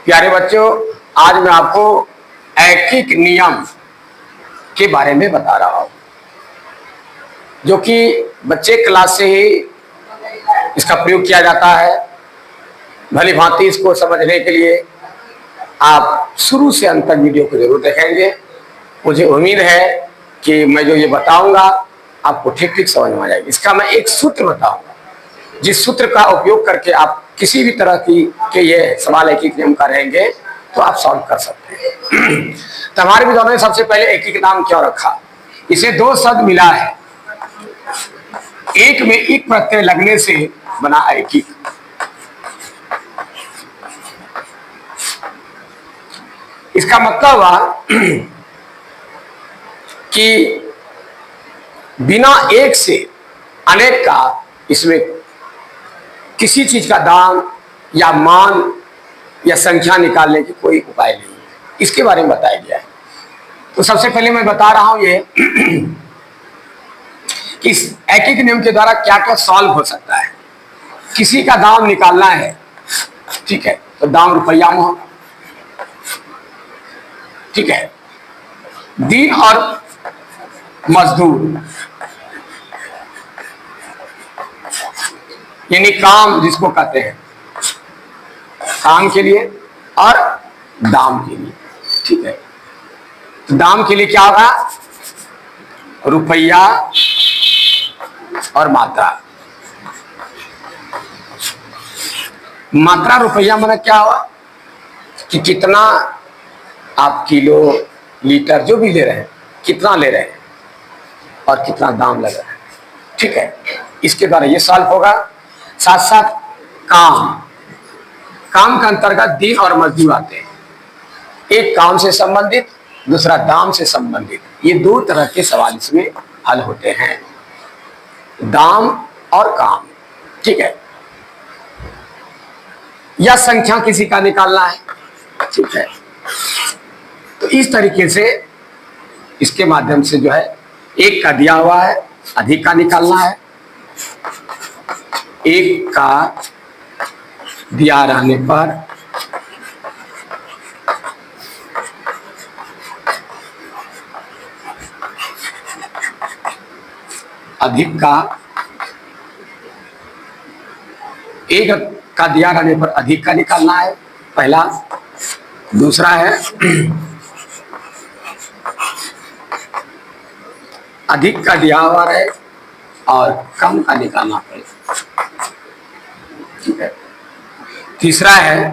प्यारे बच्चों, आज मैं आपको ऐकिक नियम के बारे में बता रहा हूं, जो कि बच्चे क्लास से ही इसका प्रयोग किया जाता है। भली भांति इसको समझने के लिए आप शुरू से अंत तक वीडियो को जरूर देखेंगे। मुझे उम्मीद है कि मैं जो ये बताऊंगा आपको ठीक ठीक समझ में आ जाएगी। इसका मैं एक सूत्र बताऊंगा, जिस सूत्र का उपयोग करके आप किसी भी तरह के ये सवाल ऐकिक नियम का रहेंगे तो आप सॉल्व कर सकते हैं। तो हमारे विद्वानों ने सबसे पहले ऐकिक नाम क्यों रखा? इसे दो शब्द मिला है, एक में इक प्रत्यय लगने से बना ऐकिक। इसका मतलब हुआ कि बिना एक से अनेक का इसमें किसी चीज का दाम या मान या संख्या निकालने की कोई उपाय नहीं है। इसके बारे में बताया गया है। तो सबसे पहले मैं बता रहा हूं ये कि इस ऐकिक नियम के द्वारा क्या क्या सॉल्व हो सकता है। किसी का दाम निकालना है, ठीक है, तो दाम रुपया में होगा, ठीक है। दिन और मजदूर यानी काम जिसको कहते हैं, काम के लिए और दाम के लिए, ठीक है। तो दाम के लिए क्या होगा? रुपया और मात्रा। मात्रा रुपया माने क्या हुआ कि कितना आप किलो लीटर जो भी ले रहे हैं, कितना ले रहे हैं और कितना दाम लग रहा है, ठीक है। इसके द्वारा ये सॉल्व होगा। साथ साथ काम का अंतर्गत दिन और मजदूर आते हैं। एक काम से संबंधित, दूसरा दाम से संबंधित। ये दो तरह के सवाल इसमें हल होते हैं, दाम और काम, ठीक है। या संख्या किसी का निकालना है, ठीक है। तो इस तरीके से इसके माध्यम से जो है एक का दिया हुआ है, अधिक का निकालना है। एक का दिया रहने पर अधिक का, एक का दिया रहने पर अधिक का निकालना है, पहला। दूसरा है अधिक का दिया हुआ है और कम का निकालना पड़ेगा, ठीक है। तीसरा है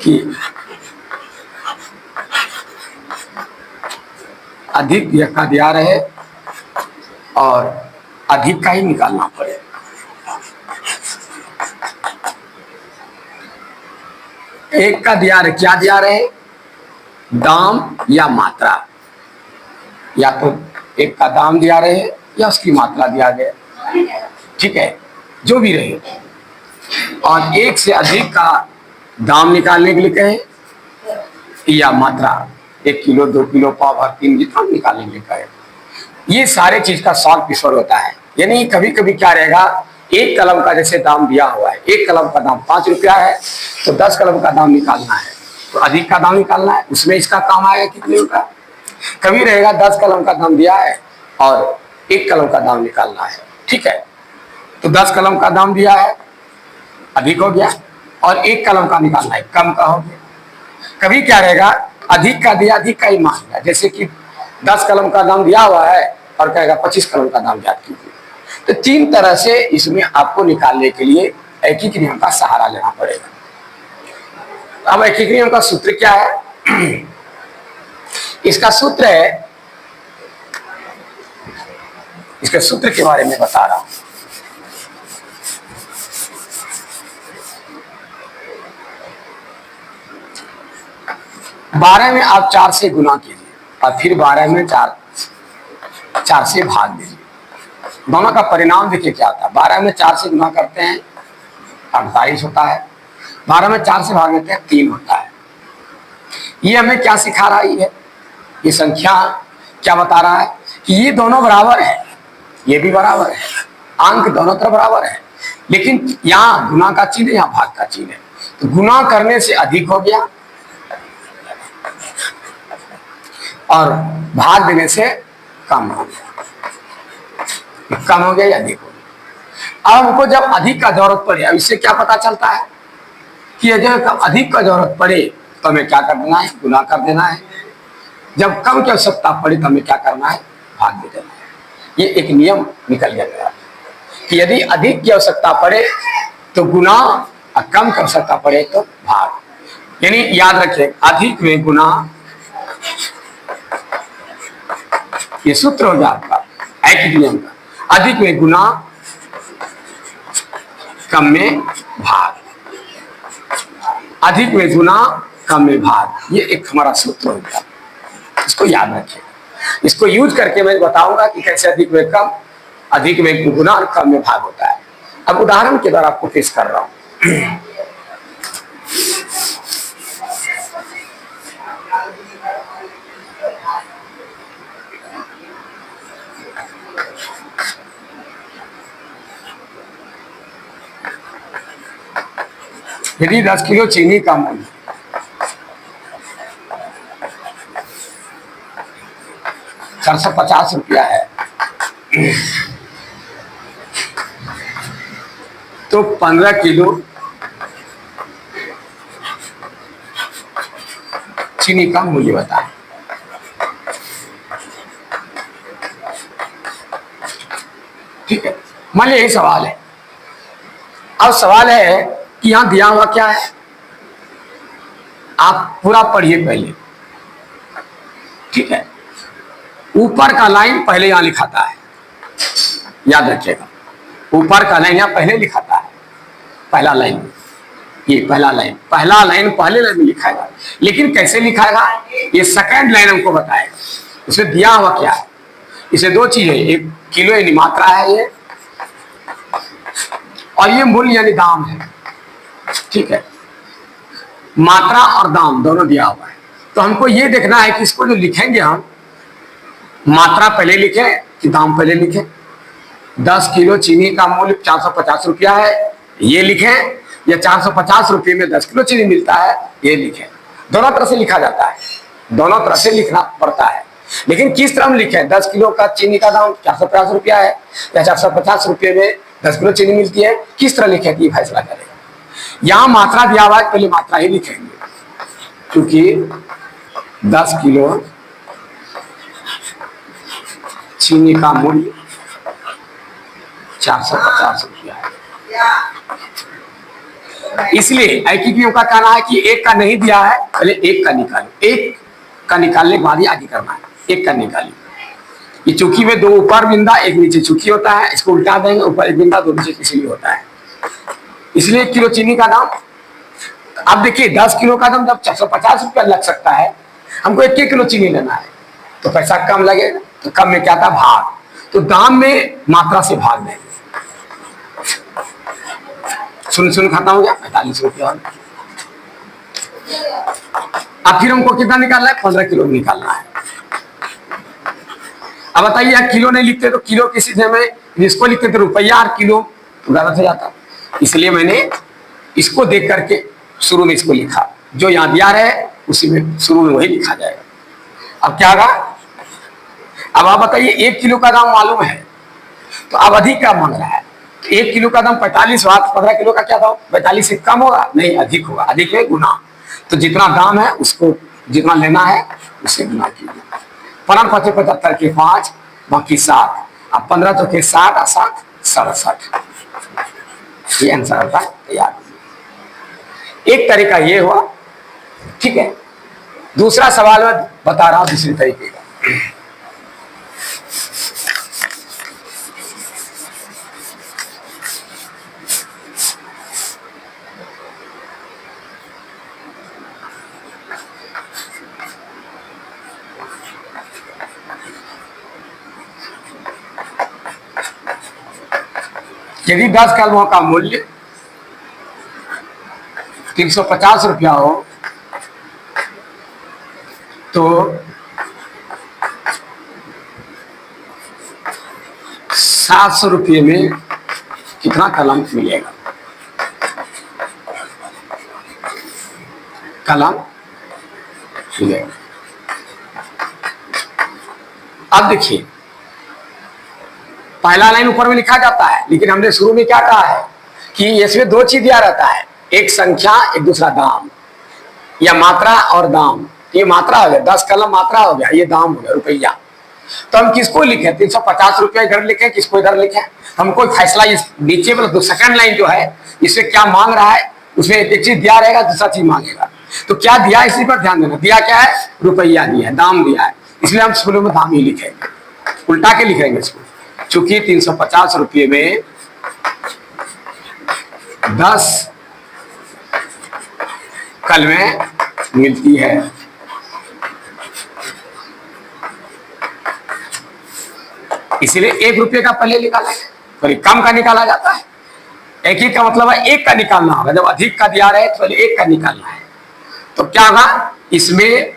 कि अधिक का दिया रहे और अधिक का ही निकालना पड़े। एक का दिया रहे, क्या दिया रहे? दाम या मात्रा। या तो एक का दाम दिया रहे या उसकी मात्रा दिया गया, ठीक है, जो भी रहे। और एक से अधिक का दाम निकालने के लिए कहे या मात्रा, 1 किलो 2 किलो पाव भर 3 जितना निकालने के लिए कहे। ये सारे चीज का सॉल्व किशोर होता है। यानी कभी कभी क्या रहेगा, एक कलम का जैसे दाम दिया हुआ है, एक कलम का दाम 5 रुपया है, तो 10 कलम का दाम निकालना है, तो अधिक का दाम निकालना है। उसमें इसका काम आएगा कितने रुपया। कभी रहेगा 10 कलम का दाम दिया है और 1 कलम का दाम निकालना है, ठीक है, तो 10 कलम का दाम दिया है, अधिक हो गया, और 1 कलम का निकालना है, कम का हो गया। कभी क्या रहेगा, अधिक का दिया, अधिक का ही मांगा, जैसे कि 10 कलम का दाम दिया हुआ है और कहेगा 25 कलम का दाम याद कीजिए। तो 3 तरह से इसमें आपको निकालने के लिए ऐकिक नियम का सहारा लेना पड़ेगा। अब ऐकिक नियम का सूत्र क्या है? इसका सूत्र है, इसके सूत्र के बारे में बता रहा हूं। बारह में आप 4 से गुना कीजिए और फिर 12 में 4 से भाग दीजिए। दोनों का परिणाम देखिए क्या आता है। 12 में 4 से गुना करते हैं 48 होता है, 12 में 4 से भाग देते हैं 3 होता है। ये हमें क्या सिखा रहा है? ये संख्या क्या बता रहा है कि ये दोनों बराबर है, ये भी बराबर है, अंक दोनों तरफ बराबर है, लेकिन यहाँ गुना का चिन्ह है, यहाँ भाग का चिन्ह है। तो गुना करने से अधिक हो गया और भाग देने से कम हो गया। कम हो गया या अधिक हो गया। अब हमको जब अधिक का जरूरत पड़े, अब इससे क्या पता चलता है कि जब अधिक का जरूरत पड़े तो हमें क्या कर देना है, गुना कर देना है। जब कम की आवश्यकता पड़े तो हमें क्या करना है, भाग दे देना है। ये एक नियम निकल गया कि यदि अधिक की आवश्यकता पड़े तो गुना और कम की आवश्यकता पड़े तो भाग। यानी याद रखिए, अधिक में गुना, ये सूत्र हो गया आपका ऐकिक नियम का। अधिक में गुना, कम में भाग। अधिक में गुना, कम में भाग, ये एक हमारा सूत्र हो गया। इसको याद रखिए। इसको यूज करके मैं बताऊंगा कि कैसे अधिक में कम, अधिक में गुना और कम में भाग होता है। अब उदाहरण के द्वारा आपको पेश कर रहा हूं। यदि 10 किलो चीनी का मूल्य 450 रुपया है, तो 15 किलो चीनी का मूल्य बताएं। ठीक है, मान लीजिए यही सवाल है। अब सवाल है कि यहां दिया हुआ क्या है, आप पूरा पढ़िए पहले। ठीक है, ऊपर का लाइन पहले यहां लिखाता है, याद रखिएगा। ऊपर का लाइन यहां पहले लिखाता है, पहला लाइन, ये पहला लाइन पहले लाइन में लिखाएगा। लेकिन कैसे लिखाएगा, ये सेकंड लाइन हमको बताएगा। उसे दिया हुआ क्या है, इसे दो चीजें, एक किलो यानी मात्रा है ये, और ये मूल्य यानी दाम है। ठीक है, मात्रा और दाम दोनों दिया हुआ है। तो हमको ये देखना है कि इसको जो लिखेंगे हम, मात्रा पहले लिखें कि दाम पहले लिखें। 10 किलो चीनी का मूल्य 450 रुपया है, ये लिखें, या 450 रुपये में 10 किलो चीनी मिलता है, ये लिखें। दोनों तरह से लिखा जाता है, दोनों तरह से लिखना पड़ता है। लेकिन किस तरह हम लिखें, 10 किलो का चीनी का दाम 450 रुपया है या 450 रुपये में 10 किलो चीनी मिलती है, किस तरह लिखें कि फैसला करेगा। यहां मात्रा दिया हुआ है, पहले मात्रा ही लिखेंगे, क्योंकि 10 किलो चीनी का मूल्य 450 रुपया है। इसलिए ऐकिक नियम का कहना है कि एक का नहीं दिया है, पहले एक का निकालो। एक का निकालने के बाद ही आगे करना है, एक का निकालिए। ये चुकी में दो ऊपर बिंदा एक नीचे चुकी होता है, इसको उल्टा देंगे, ऊपर एक बिंदा दो नीचे इसलिए होता है। इसलिए 1 किलो चीनी का दाम, अब देखिए 10 किलो का दाम जब 450 रुपया लग सकता है, हमको 1 किलो चीनी लेना है तो पैसा कम लगेगा। तो कम में क्या था, भाग। तो दाम में मात्रा से भाग देंगे। सुन खत्म हो गया, 45 रुपया। अब फिर हमको कितना निकालना है, 15 किलो निकालना है। अब बताइए, किलो नहीं लिखते तो किलो किसी में, इसको लिखते तो रुपया और किलो गलत हो जाता। इसलिए मैंने इसको देख करके शुरू में इसको लिखा, जो यहां दिया है उसी में शुरू में वही लिखा जाएगा। अब क्या होगा, अब आप बताइए 1 किलो का दाम मालूम है, तो अब अधिक क्या मांग रहा है। 1 किलो का दाम 45 हुआ, 15 किलो का क्या दाम 45 से कम होगा, नहीं अधिक होगा। अधिक में गुना, तो जितना दाम है उसको जितना लेना है उससे गुना कीजिए। 15 5 75 के 5 बाकी 7, अब 15 तो के 60 और 7 67। ये आंसर होता है तैयार। एक तरीका ये हुआ। ठीक है, दूसरा सवाल मैं बता रहा हूं दूसरी तरीके का। यदि 10 कलमों का मूल्य 350 रुपया हो तो 700 रुपये में कितना कलम मिलेगा। कलम सुने। अब देखिए पहला लाइन ऊपर में लिखा जाता है, लेकिन हमने शुरू में क्या कहा है कि इसमें दो चीज दिया रहता है, एक संख्या एक दूसरा दाम, या मात्रा और दाम। ये मात्रा हो गया, 10 कलम मात्रा हो गया, ये दाम हो गया रुपया। तो हम किसको लिखे 350 रुपया इधर लिखे, किसको इधर लिखे, हमको फैसला इस नीचे मतलब सेकंड लाइन जो है इसमें क्या मांग रहा है, उसमें एक चीज दिया रहेगा दूसरा चीज मांगेगा। तो क्या दिया इसी पर ध्यान देना, दिया क्या है, रुपया दिया है, दाम दिया है, इसलिए हम शुरू में दाम ही लिखेंगे, उल्टा के लिखेंगे इसको। चूंकि 350 रुपये में 10 कलमें मिलती है, इसलिए 1 रुपये का पहले निकाला है, फिर कम का निकाला जाता है। एक ही का मतलब है एक का निकालना होगा, जब अधिक का दिया रहे तो पहले एक का निकालना है। तो क्या होगा, इसमें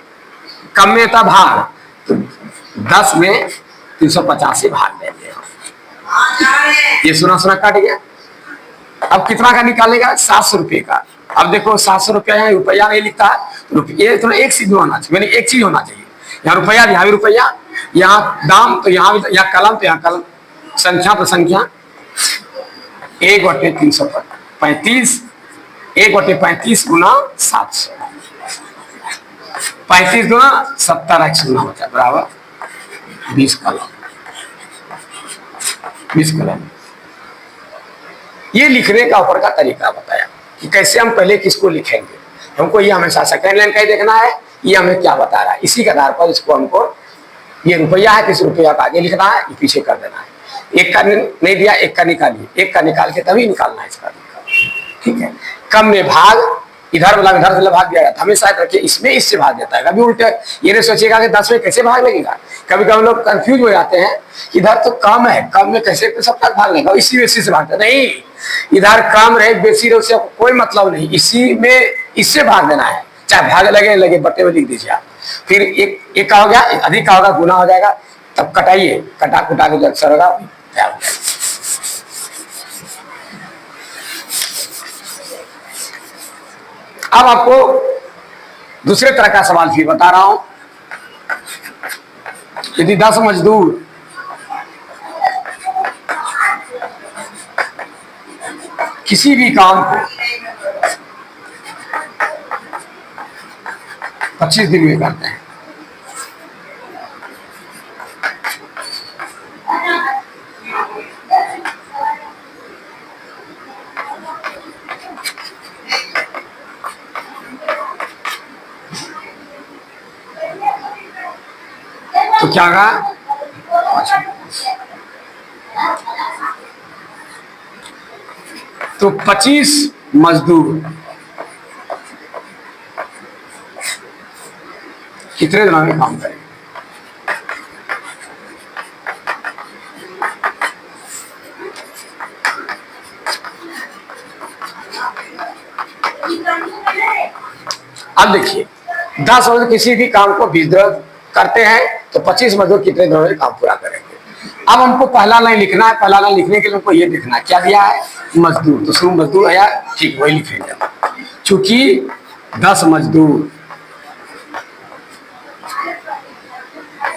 कम में था भाग, तो 10 में 350 से भाग देंगे, ये सुना सुना काट गया। अब कितना का निकालेगा, 700 रुपये का। अब देखो 700 रुपया यहाँ रुपया नहीं लिखता है, रुपये तो एक चीज होना चाहिए, मैंने एक चीज होना चाहिए, यहाँ रुपया यहाँ भी रुपया, यहाँ दाम तो यहाँ भी, यहाँ कलम तो यहाँ कलम, संख्या तो संख्या। 1/335, 1/35 गुना 700, 35 गुना 70 गुना होता है बराबर 20 कलम, 20 कलम। ये लिखने का ऊपर का तरीका बताया कि कैसे हम पहले किसको लिखेंगे। हमको ये हमेशा सेकेंड लाइन का ही देखना है, ये हमें क्या बता रहा है, इसी के आधार पर इसको हमको, ये रुपया है किस रुपया का आगे लिखना है, ये पीछे कर देना है। एक का नहीं दिया, एक का निकालिए, एक का निकाल के तभी निकालना है इसका, ठीक है। कम में भाग, इधर वाला इधर से भाग दिया जाता है, हमेशा रखिए इसमें इससे भाग देता है। कभी उल्टे ये नहीं सोचिएगा कि 10 में कैसे भाग लगेगा, कभी कभी लोग कंफ्यूज हो जाते हैं, इधर तो कम है, कम में कैसे सब तक भाग लेगा, इसी में से भागता नहीं, इधर कम रहे बेसी रहे उससे कोई मतलब नहीं, इसी में इससे भाग देना है, चाहे भाग लगे लगे बट्टे में लिख दीजिए आप। फिर एक का हो गया, अधिक का होगा, गुना हो जाएगा, तब कटाइए, कटा कुटा के जो अक्षर होगा तैयार हो जाएगा। अब आपको दूसरे तरह का सवाल फिर बता रहा हूं। यदि 10 मजदूर किसी भी काम को 25 दिन में करते हैं, तो क्या होगा, तो 25 मजदूर कितने दिनों में काम करेंगे। अब देखिए 10 मजदूर किसी भी काम को 20 दिन करते हैं, तो 25 मजदूर कितने दिनों में काम पूरा करेंगे। अब हमको पहला लाइन लिखना है, पहला लाइन लिखने के लिए हमको ये देखना है क्या दिया है, मजदूर, तो शुरू मजदूर है, ठीक वही लिखेंगे। चूंकि 10 मजदूर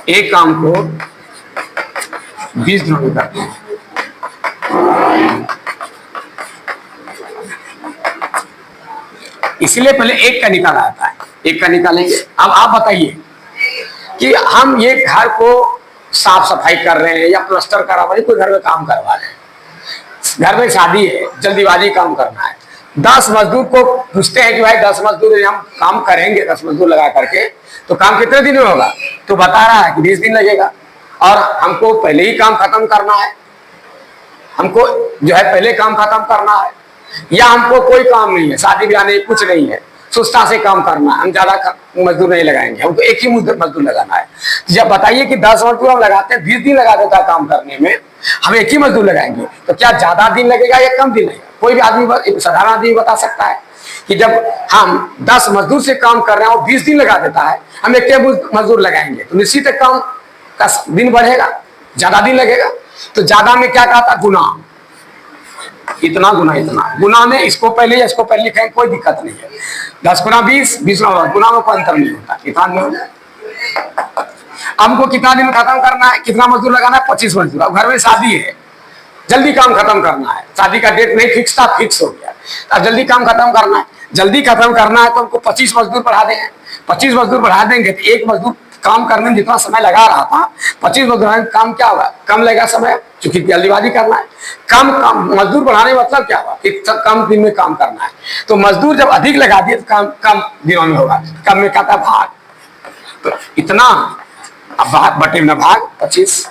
एक काम को 20 दिनों में करते हैं, इसलिए पहले एक का निकाला आता है, एक का निकालेंगे। अब आप बताइए कि हम ये घर को साफ सफाई कर रहे हैं या प्लास्टर करा रहे हैं, कोई घर में काम करवा रहे हैं, घर में शादी है, जल्दीबाजी काम करना है, 10 मजदूर को पूछते हैं कि भाई 10 मजदूर हम काम करेंगे, 10 मजदूर लगा करके, तो काम कितने दिन में होगा, तो बता रहा है कि 20 दिन लगेगा, और हमको पहले ही काम खत्म करना है, हमको जो है पहले काम खत्म करना है, या हमको कोई काम नहीं है, शादी ब्याह नहीं, कुछ नहीं है, सुस्ता से काम करना है, हम ज्यादा मजदूर नहीं लगाएंगे, हमको एक ही मजदूर लगाना है। जब बताइए कि 10 मजदूर हम लगाते हैं, 20 दिन लगा देता है काम करने में, हम एक ही मजदूर लगाएंगे, तो क्या ज्यादा दिन लगेगा या कम दिन लगेगा। कोई भी आदमी, साधारण आदमी बता सकता है कि जब हम 10 मजदूर से काम कर रहे हैं और 20 दिन लगा देता है, हम एक मजदूर लगाएंगे, तो निश्चित काम का दिन बढ़ेगा, ज्यादा दिन लगेगा। तो ज्यादा में क्या कहा था, गुना, इतना गुना इतना, गुना में इसको पहले या इसको पहले लिखें कोई दिक्कत नहीं है। 10 गुना 20, 20 गुना में कोई अंतर नहीं होता। कितना नहीं होता। हमको कितना दिन में खत्म करना है, कितना मजदूर लगाना है? 25 मजदूर। अब घर में शादी है, जल्दी काम खत्म करना है, शादी का डेट नहीं फिक्स था, फिक्स हो गया, अब जल्दी काम खत्म करना है, जल्दी खत्म करना है तो हमको 25 मजदूर बढ़ा देंगे। 25 मजदूर बढ़ा देंगे तो एक मजदूर काम करने में जितना समय लगा रहा था, 25 मजदूर में काम क्या होगा? कम लगेगा समय, क्योंकि जल्दीबाजी करना है। कम मजदूर बढ़ाने का मतलब क्या हुआ कि कम दिन में काम करना है। तो मजदूर जब अधिक लगा दिए तो काम कम दिनों में होगा। कम में कहता भाग, तो इतना, अब भाग बटे में भाग 25,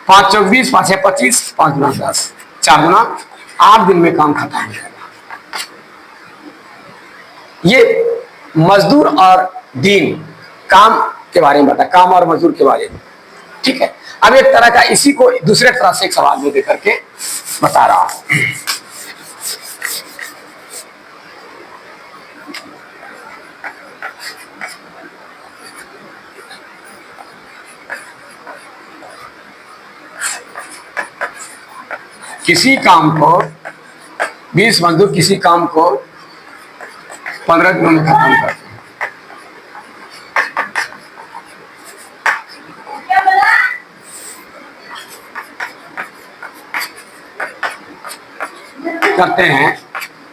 5 चौक 20, 5 है 25, 5 गुना 10, 4 गुना 8 दिन में काम खत्म हो जाएगा। ये मजदूर और दिन काम के बारे में बता, काम और मजदूर के बारे में। ठीक है, अब एक तरह का इसी को दूसरे तरह से एक सवाल में देकर के बता रहा हूं। किसी काम को 20 मजदूर किसी काम को 15 दिनों में खत्म करते हैं। करते हैं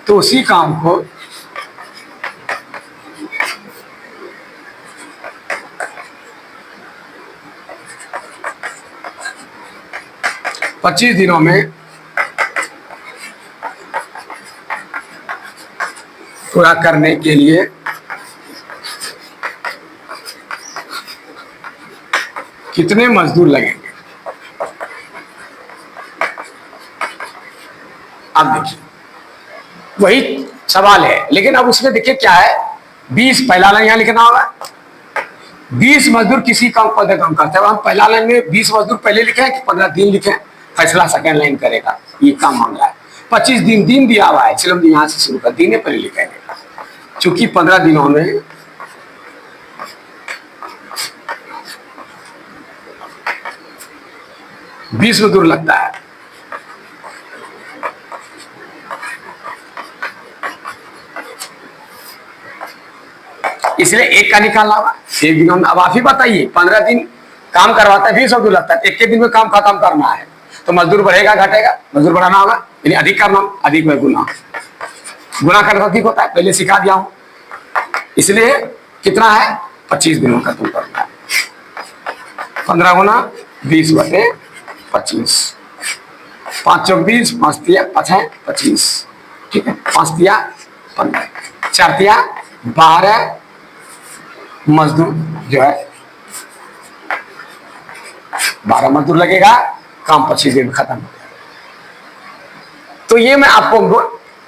तो उसी काम को 25 दिनों में पूरा करने के लिए कितने मजदूर लगेंगे? अब देखिए, वही सवाल है, लेकिन अब उसमें देखिए क्या है, 20 पहला लाइन यहां लिखना होगा। 20 मजदूर किसी काम पर काम करते हैं। हम पहला लाइन में 20 मजदूर पहले लिखे कि 15 दिन लिखे, फैसला सेकेंड लाइन करेगा। ये काम मांग रहा है 25 दिन, दिन दिया हुआ है, चलो यहां से शुरू कर, दिन पहले लिखेंगे, चूंकि 15 दिनों में 20 मजदूर लगता है। इसलिए एक का निकालना होगा, एक दिनों में। अब आप ही बताइए, 15 दिन काम करवाता है, 20 मजदूर लगता है, एक के दिन में काम खत्म करना है, तो मजदूर बढ़ेगा घटेगा? मजदूर बढ़ाना होगा, यानी अधिक करना, अधिक में गुना, गुना करना अधिक होता है, पहले सिखा दिया हूं। इसलिए कितना है? 25 दिनों में खत्म करना है। 15 गुना 20 बटे 25, 5 चौक 20, 5 तिया 5 है 25, ठीक है, 5 तिया 15, 4 तिया 12 मजदूर जो है 12 मजदूर लगेगा, काम 25 दिन में खत्म हो जाएगा। तो ये मैं आपको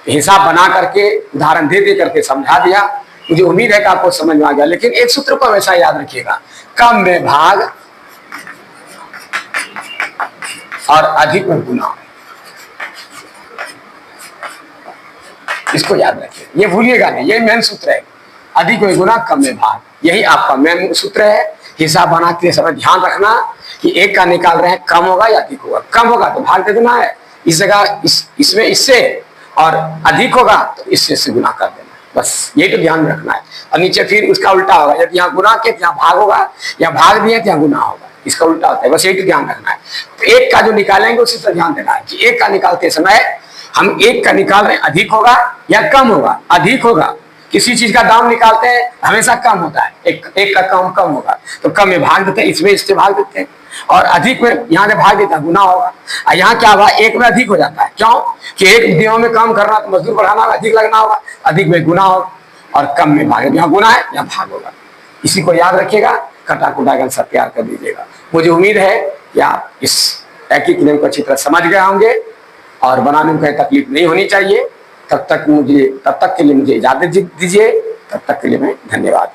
हिसाब बना करके उदाहरण दे दे करके समझा दिया। मुझे उम्मीद है कि आपको समझ में आ गया। लेकिन एक सूत्र को हमेशा याद रखिएगा, कम में भाग और अधिक में गुना, इसको याद रखिए, ये भूलिएगा नहीं, ये मेन सूत्र है। अधिक में गुना, कम में भाग, यही आपका मेन सूत्र है। हिसाब बनाते समय ध्यान रखना कि एक का निकाल रहे हैं, कम होगा या अधिक होगा। कम होगा तो भाग दे देना है, इस जगह इसमें इससे, और अधिक होगा तो इससे गुना कर देना, बस यही तो ध्यान रखना है। और नीचे फिर उसका उल्टा होगा, यदि यहाँ गुना के यहाँ भाग होगा, या भाग दिए तो यहाँ गुना होगा, इसका उल्टा होता है, बस यही तो ध्यान रखना है। तो एक का जो निकालेंगे उसी पर ध्यान देना है कि एक का निकालते समय हम एक का निकाल रहे हैं, अधिक होगा या कम होगा? अधिक होगा। किसी चीज का दाम निकालते हैं हमेशा कम होता है, एक का कम होगा, तो कम में भाग देते हैं, इसमें इससे भाग देते हैं, और अधिक में यहाँ से भाग देता है, गुना होगा। और यहाँ क्या हुआ, एक में अधिक हो जाता है, क्यों कि एक दिनों में काम करना तो मजदूर बढ़ाना अधिक लगना होगा, अधिक में गुना होगा, और कम में भाग, यहाँ गुना है यहाँ भाग होगा। इसी को याद रखिएगा, कटा कुटा कर सब तैयार कर दीजिएगा। मुझे उम्मीद है कि आप इस एकीकृत नियम को अच्छी तरह समझ गए होंगे और बनाने में कोई तकलीफ नहीं होनी चाहिए। तब तक के लिए मुझे इजाजत दीजिए, तब तक के लिए मैं धन्यवाद।